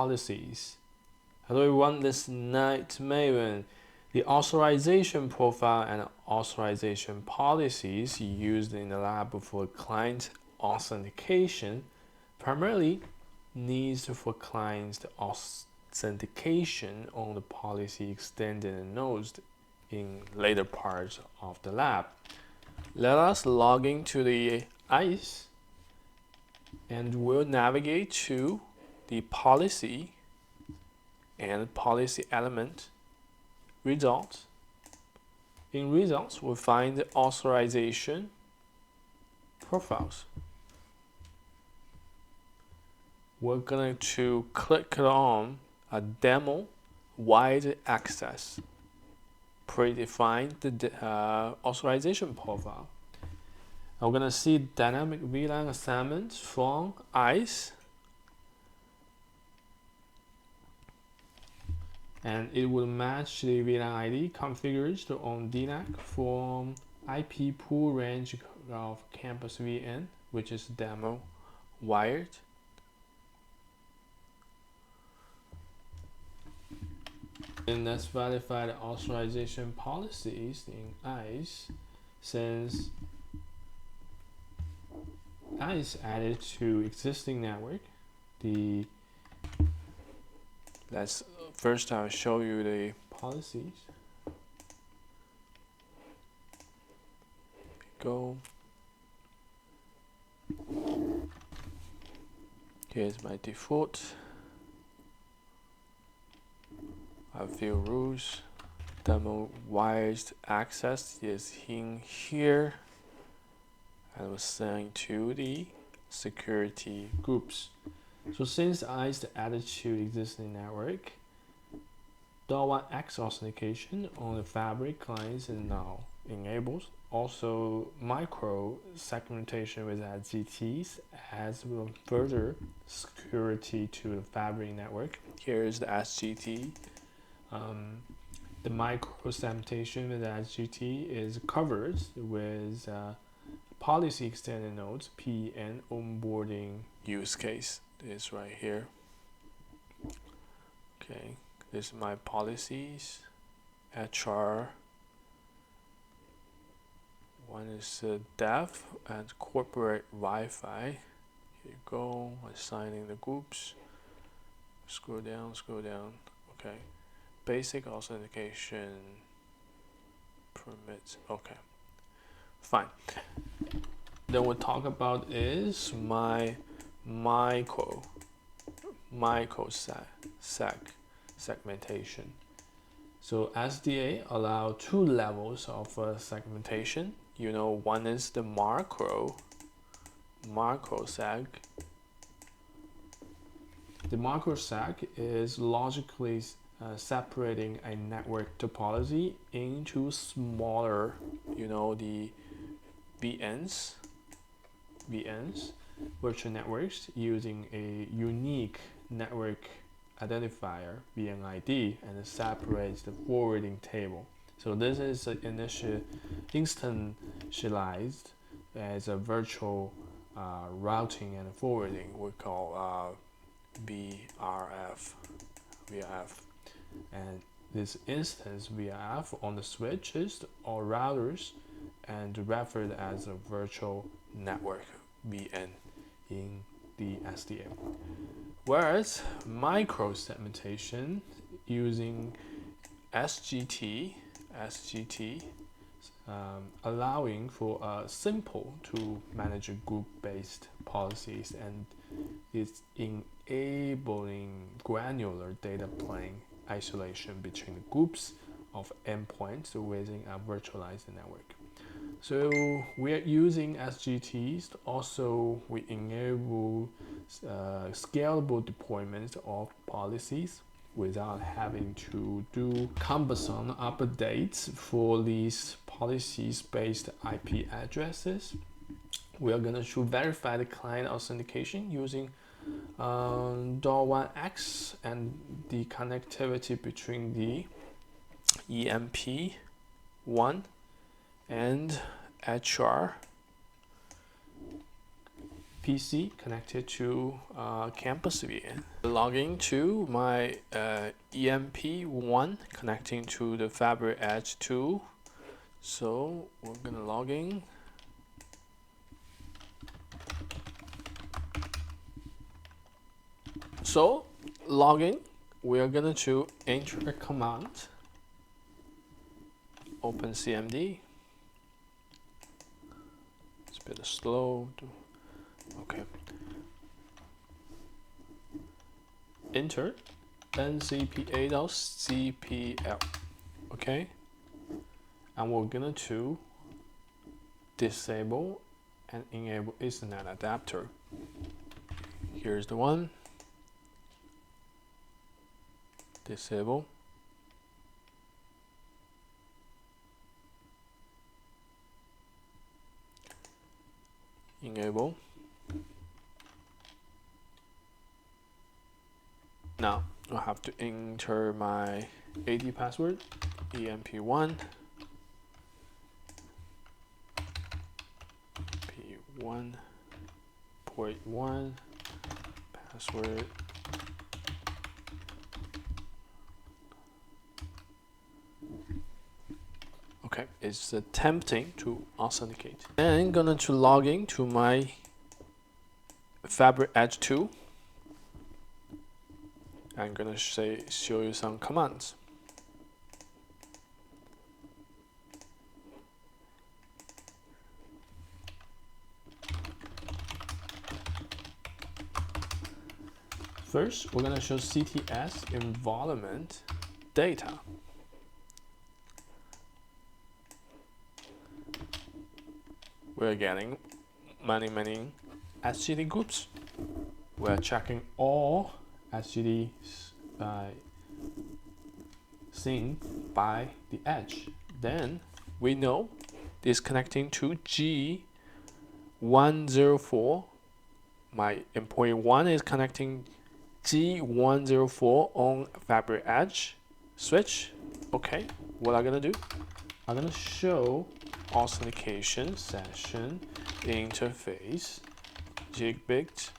policies. Hello everyone, this is NetMaven. The authorization profile and authorization policies used in the lab for client authentication primarily needs for clients authentication on the policy extended and nodes in later parts of the lab. Let us log into the ISE and we'll navigate to the policy and policy element results. In results, we'll find the authorization profiles. We're going to click on a demo wide access. Predefine the authorization profile. I'm going to see dynamic VLAN assignment from ISE, and it will match the VLAN ID configured on DNAC from IP pool range of campus VN, which is demo wired. And let's verify the authorization policies in ISE. Since ISE added to existing network, first I'll show you the policies. Go. Here's my default. A few rules. Demo wired access is in here. I will assign to the security groups. So since ISE added to existing network, .1x authentication on the fabric clients is now enabled. Also, micro segmentation with SGTs adds further security to the fabric network. Here is the SGT. The micro segmentation with SGT is covered with policy extended nodes P and onboarding use case. This right here. Okay, this is my policies. HR. One is dev and corporate Wi-Fi. Here you go. Assigning the groups. Scroll down. Okay. Basic authentication permits. Okay, fine. Then we'll talk about is my micro segmentation. So SDA allow two levels of segmentation. You know, one is the macro seg. The macro seg is logically separating a network topology into smaller, the VNs, virtual networks, using a unique network identifier, VNID, and it separates the forwarding table. So this is instantialized as a virtual routing and forwarding. We call VRF. And this instance VRF on the switches or routers and referred as a virtual network VN in the SDA. Whereas micro segmentation using SGT, allowing for simple to manage group-based policies, and it's enabling granular data plane isolation between the groups of endpoints within a virtualized network. So we are using SGTs. Also, we enable scalable deployment of policies without having to do cumbersome updates for these policies-based IP addresses. We are going to verify the client authentication using .1x and the connectivity between the EMP1 and HR PC connected to campus VN. Logging to my EMP1 connecting to the Fabric Edge 2. So we're gonna log in. So login, we are gonna to enter a command. Open CMD. It's a bit slow. Okay. Enter ncpa.cpl. Okay. And we're gonna to disable and enable Ethernet adapter. Here's the one. Disable. Enable. Now I have to enter my AD password, EMP1, P1, port 1, password. Okay, it's attempting to authenticate. And I'm gonna to log in to my Fabric Edge 2. I'm gonna show you some commands. First, we're gonna show CTS environment data. We're getting many SGD groups. We're checking all SGDs seen by the edge. Then we know this connecting to G104. My employee 1 is connecting G104 on Fabric Edge switch. Okay, what I'm gonna do? I'm gonna show authentication session interface Gigabit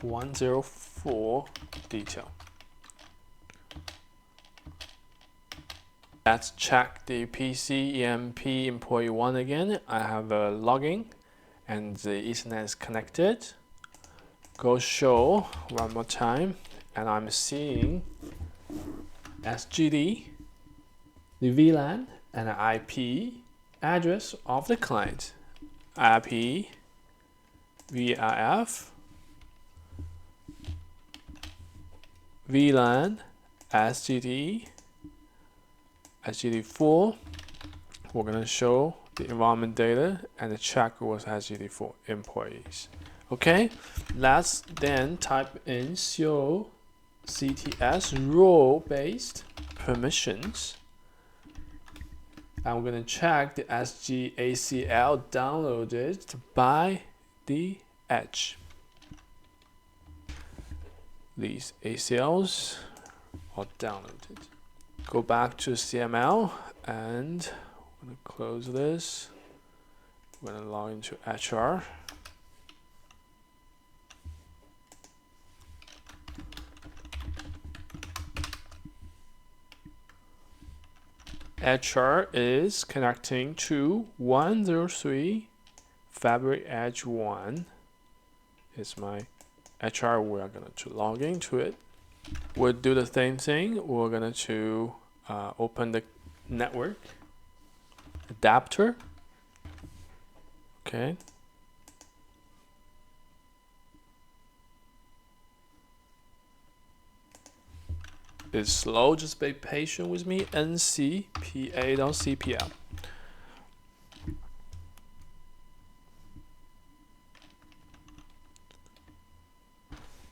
104 detail. Let's check the PC EMP employee 1 again. I have a login and the Ethernet is connected. Go show one more time, and I'm seeing SGD, the VLAN, and the IP address of the client. IP, VRF, VLAN, SGD, SGD4. We're gonna show the environment data and the check was SGD4 employees. Okay, let's then type in show CTS role-based permissions. And we're gonna check the SGACL downloaded by the edge. These ACLs are downloaded. Go back to CML and I'm gonna close this. We're gonna log into HR. HR is connecting to 103 Fabric Edge 1. It's my HR. We're going to log into it. We'll do the same thing. We're going to open the network adapter. Okay. It's slow, just be patient with me. ncpa.cpl.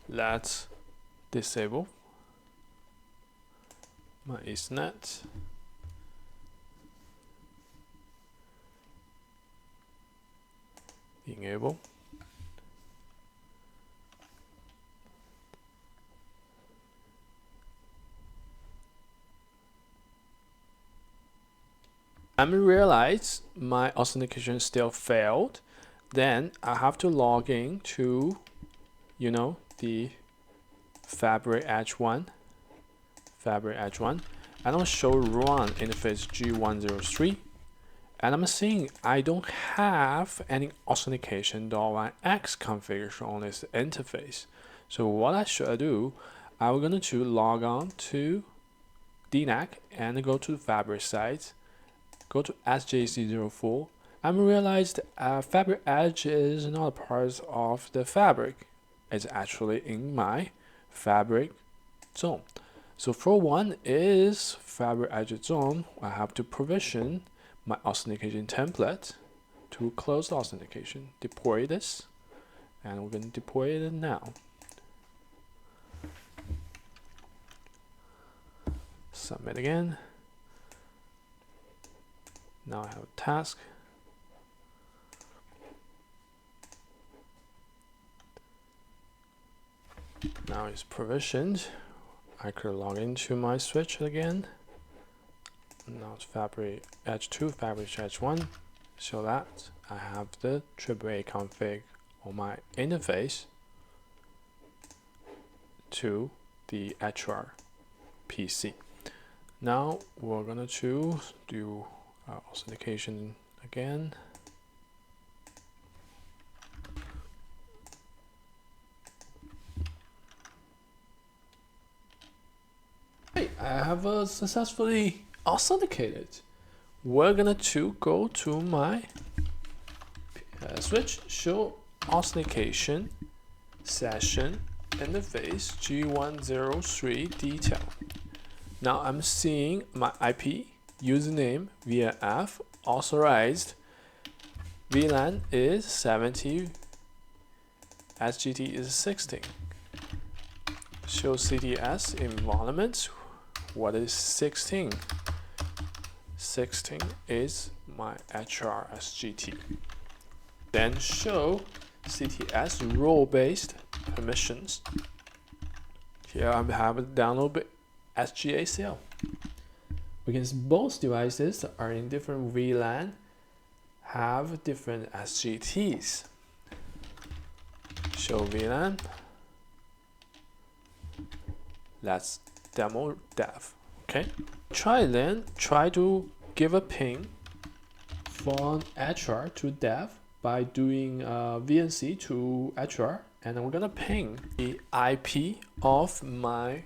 Let's disable my Ethernet. Enable. I realized my authentication still failed. Then I have to log in to, the Fabric Edge 1, and I'll show run interface G103. And I'm seeing I don't have any authentication.1x configuration on this interface. So what I should do, I'm going to log on to DNAC and go to the Fabric site, go to SJC04. I realized Fabric Edge is not a part of the Fabric. It's actually in my Fabric zone. So for one is Fabric Edge zone, I have to provision my authentication template to close the authentication. Deploy this, and we're going to deploy it now. Submit again. Now I have a task. Now it's provisioned. I could log into my switch again. Now it's Fabric Edge 2, Fabric Edge 1, so that I have the AAA config on my interface to the HR PC. Now we're gonna do authentication again. Hey, I have successfully authenticated. We're gonna go to my switch, show authentication session interface G103 detail. Now I'm seeing my IP, username VF, authorized VLAN is 70, SGT is 16. Show CTS environment. What is 16? 16 is my HR SGT. Then show CTS role-based permissions. Here I have a download SGACL. Because both devices are in different VLAN, have different SGTs. Show VLAN. Let's demo dev. Okay. Try to give a ping from HR to dev by doing VNC to HR, and we're gonna ping the IP of my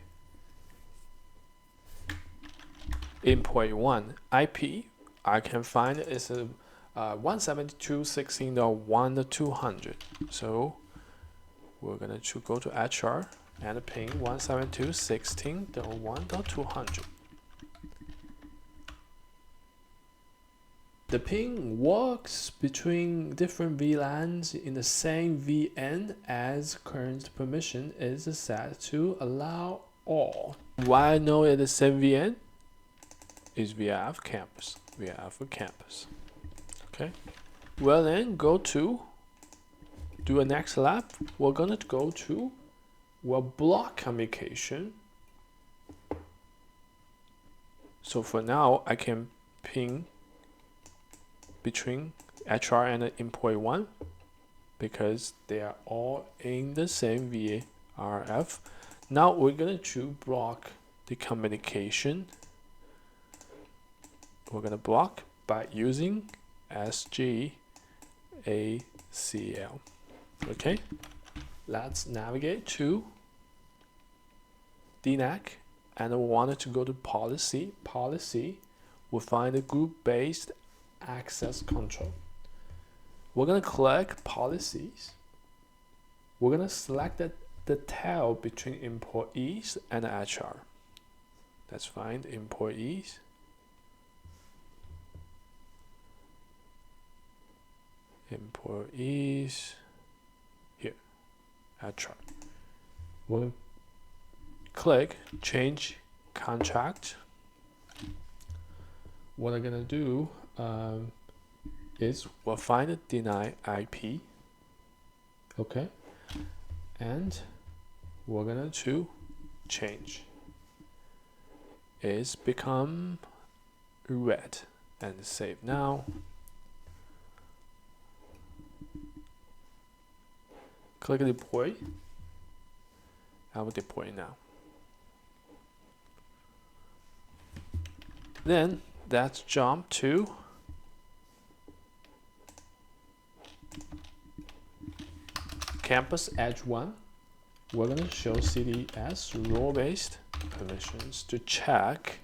employee 1 IP. I can find is a 172.16.1.200. So we're gonna go to HR and ping 172.16.1.200. The ping works between different VLANs in the same VN as current permission is set to allow all. Why I know it is same VN is VF campus. Okay. Well then go to do a next lap. We're gonna go to block communication. So for now I can ping between HR and employee 1 because they are all in the same VRF. Now we're going to block the communication. We're going to block by using SGACL. Okay, let's navigate to DNAC and we wanted to go to policy. We'll find a group-based access control. We're going to click policies. We're going to select the tail between employees and HR. Let's find employees. Here, HR. We'll click change contract. What I'm going to do is we'll find a deny IP. Okay, and we're gonna change. It's become red and save now. Click deploy. I will deploy now. Then let's jump to Campus Edge 1. We're going to show CD as role-based permissions to check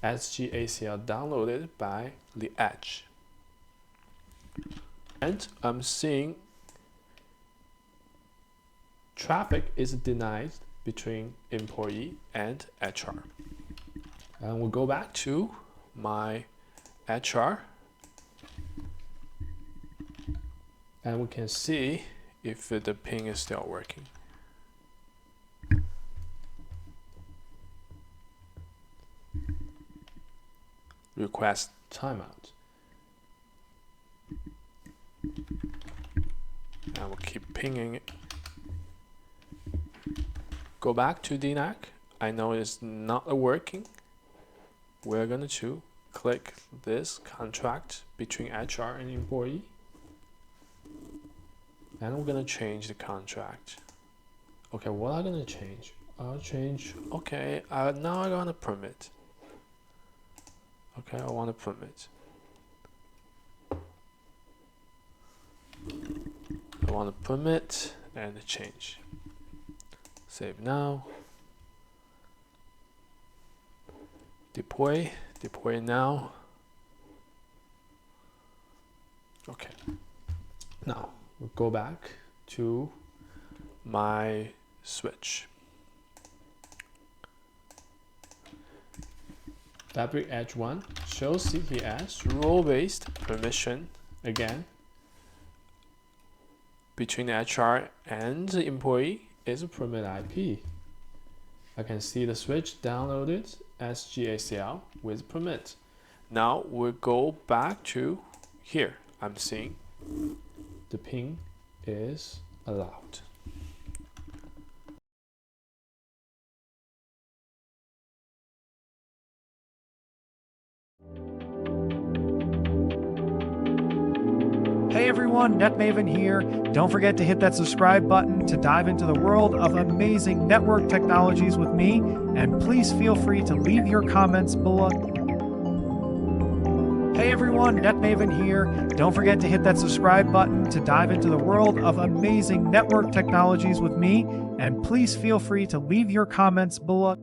SGACL downloaded by the edge. And I'm seeing traffic is denied between employee and HR. And we'll go back to my HR. And we can see if the ping is still working. Request timeout. And we'll keep pinging it. Go back to DNAC. I know it's not working. We're going to click this contract between HR and employee. And we're going to change the contract. Okay, what am I going to change? I'll change, okay, now I want a permit. Okay, I want a permit. I want a permit and a change. Save now. Deploy now. Okay. Now we'll go back to my switch. Fabric Edge 1 shows CTS role-based permission again between the HR and the employee is a permit IP. I can see the switch downloaded SGACL with permit. Now we'll go back to here. I'm seeing the ping is allowed. Hey everyone, NetMaven here. Don't forget to hit that subscribe button to dive into the world of amazing network technologies with me, and please feel free to leave your comments below. Hey everyone, NetMaven here. Don't forget to hit that subscribe button to dive into the world of amazing network technologies with me, and please feel free to leave your comments below.